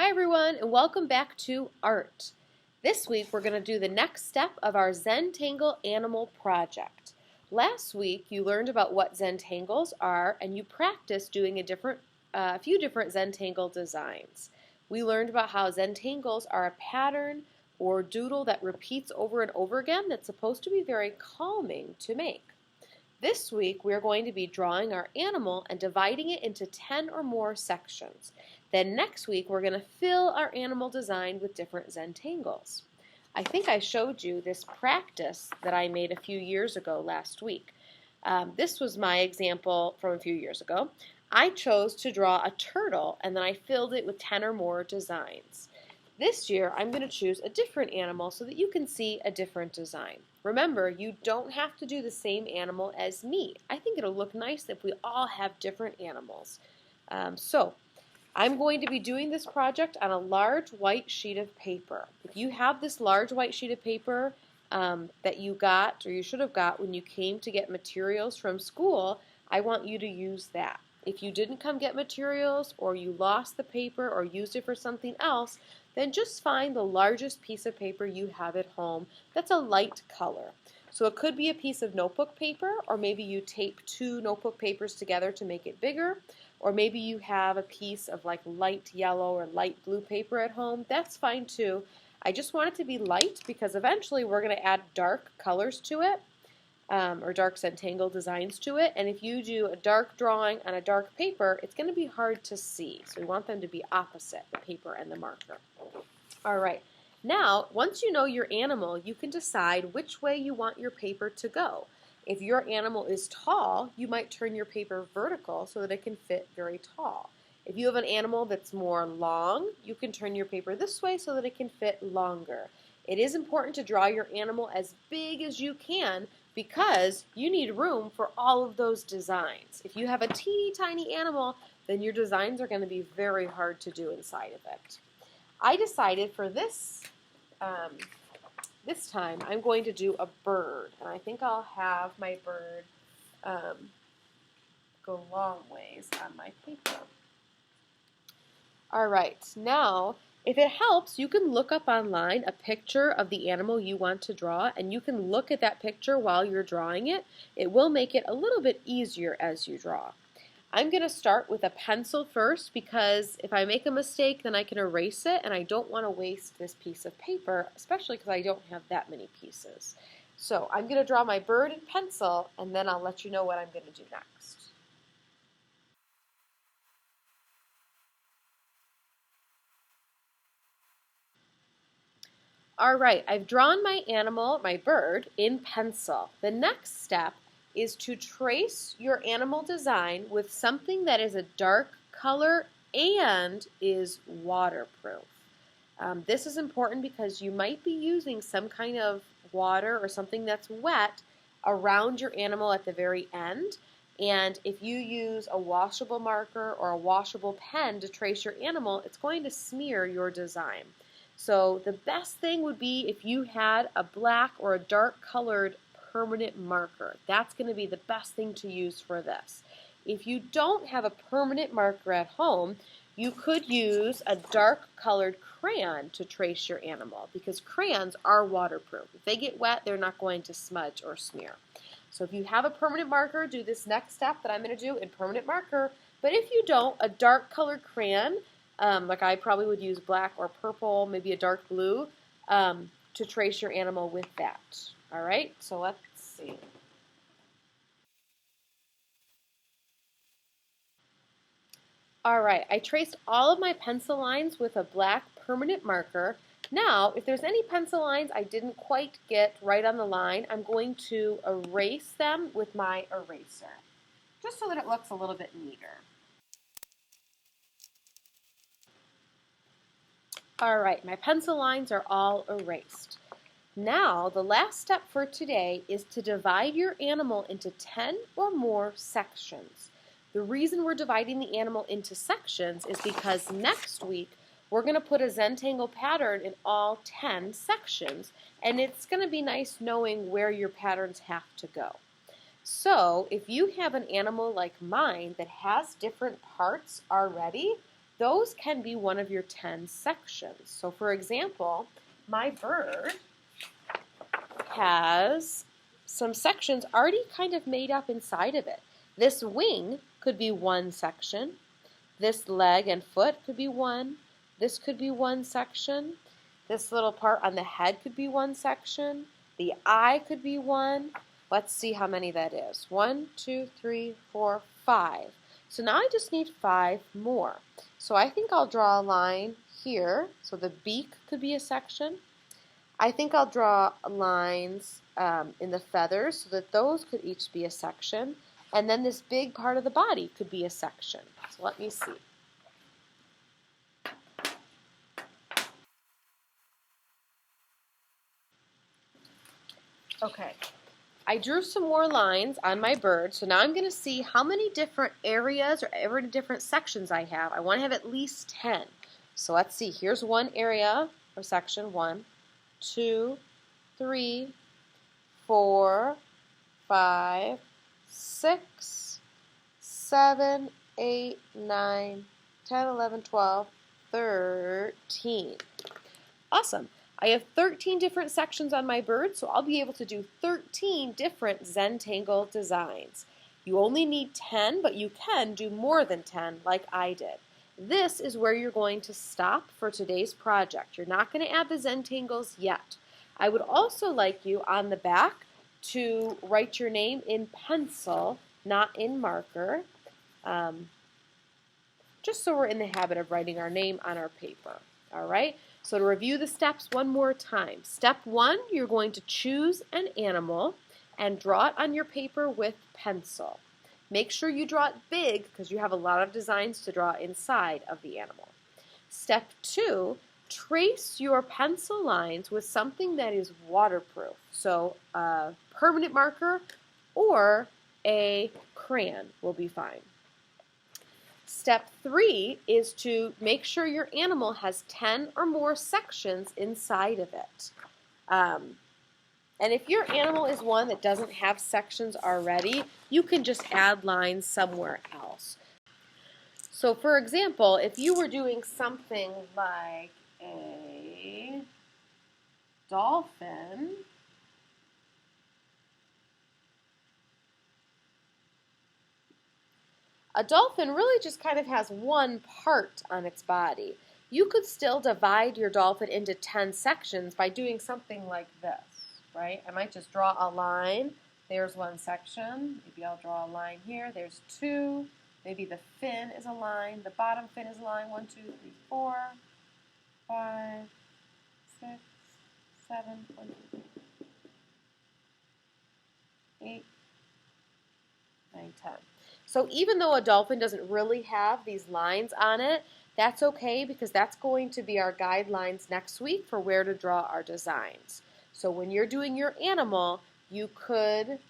Hi everyone, and welcome back to Art. This week we're going to do the next step of our Zentangle Animal project. Last week you learned about what Zentangles are and you practiced doing a few different Zentangle designs. We learned about how Zentangles are a pattern or doodle that repeats over and over again that's supposed to be very calming to make. This week we're going to be drawing our animal and dividing it into 10 or more sections. Then next week we're going to fill our animal design with different Zentangles. I think I showed you this practice that I made a few years ago last week. This was my example from a few years ago. I chose to draw a turtle and then I filled it with 10 or more designs. This year, I'm going to choose a different animal so that you can see a different design. Remember, you don't have to do the same animal as me. I think it'll look nice if we all have different animals. So, I'm going to be doing this project on a large white sheet of paper. If you have this large white sheet of paper that you got, or you should have got when you came to get materials from school, I want you to use that. If you didn't come get materials, or you lost the paper, or used it for something else, then just find the largest piece of paper you have at home that's a light color. So it could be a piece of notebook paper, or maybe you tape two notebook papers together to make it bigger, or maybe you have a piece of like light yellow or light blue paper at home. That's fine too. I just want it to be light because eventually we're going to add dark colors to it, or dark Zentangle designs to it, and if you do a dark drawing on a dark paper, it's going to be hard to see. So we want them to be opposite, the paper and the marker. Alright, now once you know your animal, you can decide which way you want your paper to go. If your animal is tall, you might turn your paper vertical so that it can fit very tall. If you have an animal that's more long, you can turn your paper this way so that it can fit longer. It is important to draw your animal as big as you can because you need room for all of those designs. If you have a teeny tiny animal, then your designs are going to be very hard to do inside of it. I decided for this time I'm going to do a bird, and I think I'll have my bird go long ways on my paper. Alright, now if it helps, you can look up online a picture of the animal you want to draw, and you can look at that picture while you're drawing it. It will make it a little bit easier as you draw. I'm going to start with a pencil first because if I make a mistake, then I can erase it, and I don't want to waste this piece of paper, especially because I don't have that many pieces. So I'm going to draw my bird in pencil, and then I'll let you know what I'm going to do next. Alright, I've drawn my animal, my bird, in pencil. The next step is to trace your animal design with something that is a dark color and is waterproof. This is important because you might be using some kind of water or something that's wet around your animal at the very end. And if you use a washable marker or a washable pen to trace your animal, it's going to smear your design. So the best thing would be if you had a black or a dark colored permanent marker. That's going to be the best thing to use for this. If you don't have a permanent marker at home, you could use a dark colored crayon to trace your animal because crayons are waterproof. If they get wet, they're not going to smudge or smear. So if you have a permanent marker, do this next step that I'm going to do in permanent marker. But if you don't, a dark colored crayon, like I probably would use black or purple, maybe a dark blue, to trace your animal with that. Alright, so let's see. Alright, I traced all of my pencil lines with a black permanent marker. Now, if there's any pencil lines I didn't quite get right on the line, I'm going to erase them with my eraser, just so that it looks a little bit neater. Alright, my pencil lines are all erased. Now, the last step for today is to divide your animal into 10 or more sections. The reason we're dividing the animal into sections is because next week we're going to put a Zentangle pattern in all 10 sections, and it's going to be nice knowing where your patterns have to go. So, if you have an animal like mine that has different parts already, those can be one of your 10 sections. So for example, my bird has some sections already kind of made up inside of it. This wing could be one section. This leg and foot could be one. This could be one section. This little part on the head could be one section. The eye could be one. Let's see how many that is. 1, 2, 3, 4, 5. So now I just need 5 more. So I think I'll draw a line here. So the beak could be a section. I think I'll draw lines in the feathers so that those could each be a section. And then this big part of the body could be a section. So let me see. Okay, I drew some more lines on my bird, so now I'm going to see how many different areas or every different sections I have. I want to have at least 10. So let's see, here's one area or section. 1, 2, 3, 4, 5, 6, 7, 8, 9, 10, 11, 12, 13. Awesome. I have 13 different sections on my bird, so I'll be able to do 13 different Zentangle designs. You only need 10, but you can do more than 10 like I did. This is where you're going to stop for today's project. You're not going to add the Zentangles yet. I would also like you on the back to write your name in pencil, not in marker, just so we're in the habit of writing our name on our paper. All right? So to review the steps one more time. Step 1, you're going to choose an animal and draw it on your paper with pencil. Make sure you draw it big because you have a lot of designs to draw inside of the animal. Step 2, trace your pencil lines with something that is waterproof. So a permanent marker or a crayon will be fine. Step 3 is to make sure your animal has 10 or more sections inside of it. And if your animal is one that doesn't have sections already, you can just add lines somewhere else. So for example, if you were doing something like a dolphin, a dolphin really just kind of has one part on its body. You could still divide your dolphin into 10 sections by doing something like this, right? I might just draw a line. There's one section. Maybe I'll draw a line here. There's 2. Maybe the fin is a line. The bottom fin is a line. 1, 2, 3, 4, 5, 6, 7, 1, 2, 3, 8, 9, 10. So even though a dolphin doesn't really have these lines on it, that's okay because that's going to be our guidelines next week for where to draw our designs. So when you're doing your animal, you could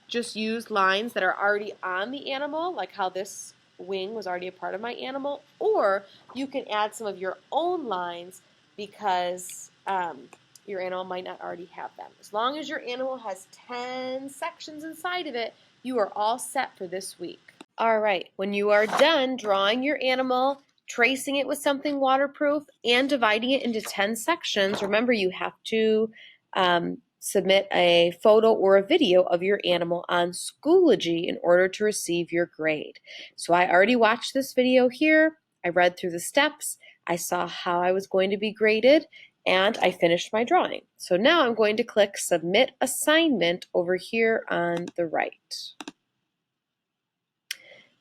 just use lines that are already on the animal, like how this wing was already a part of my animal, or you can add some of your own lines because your animal might not already have them. As long as your animal has 10 sections inside of it, you are all set for this week. All right, when you are done drawing your animal, tracing it with something waterproof, and dividing it into 10 sections, remember you have to submit a photo or a video of your animal on Schoology in order to receive your grade. So I already watched this video here. I read through the steps. I saw how I was going to be graded, and I finished my drawing. So now I'm going to click Submit Assignment over here on the right.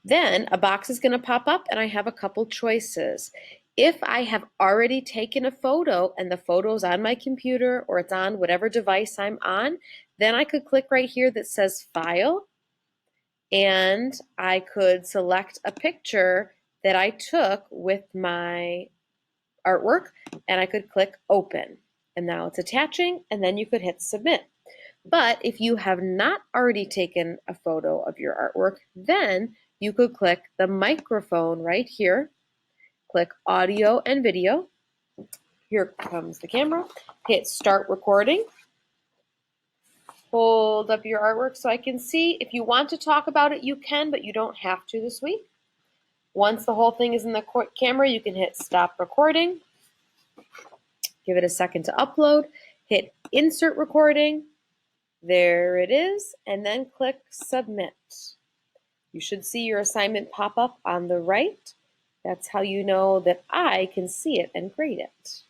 Then a box is going to pop up and I have a couple choices. If I have already taken a photo and the photo is on my computer or it's on whatever device I'm on, then I could click right here that says File, and I could select a picture that I took with my artwork, and I could click Open. And now it's attaching, and then you could hit Submit. But if you have not already taken a photo of your artwork, then you could click the microphone right here, click Audio and Video. Here comes the camera. Hit Start Recording. Hold up your artwork so I can see. If you want to talk about it, you can, but you don't have to this week. Once the whole thing is in the camera, you can hit stop recording. Give it a second to upload. Hit insert recording. There it is, and then click submit. You should see your assignment pop up on the right. That's how you know that I can see it and grade it.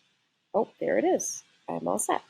Oh, there it is. I'm all set.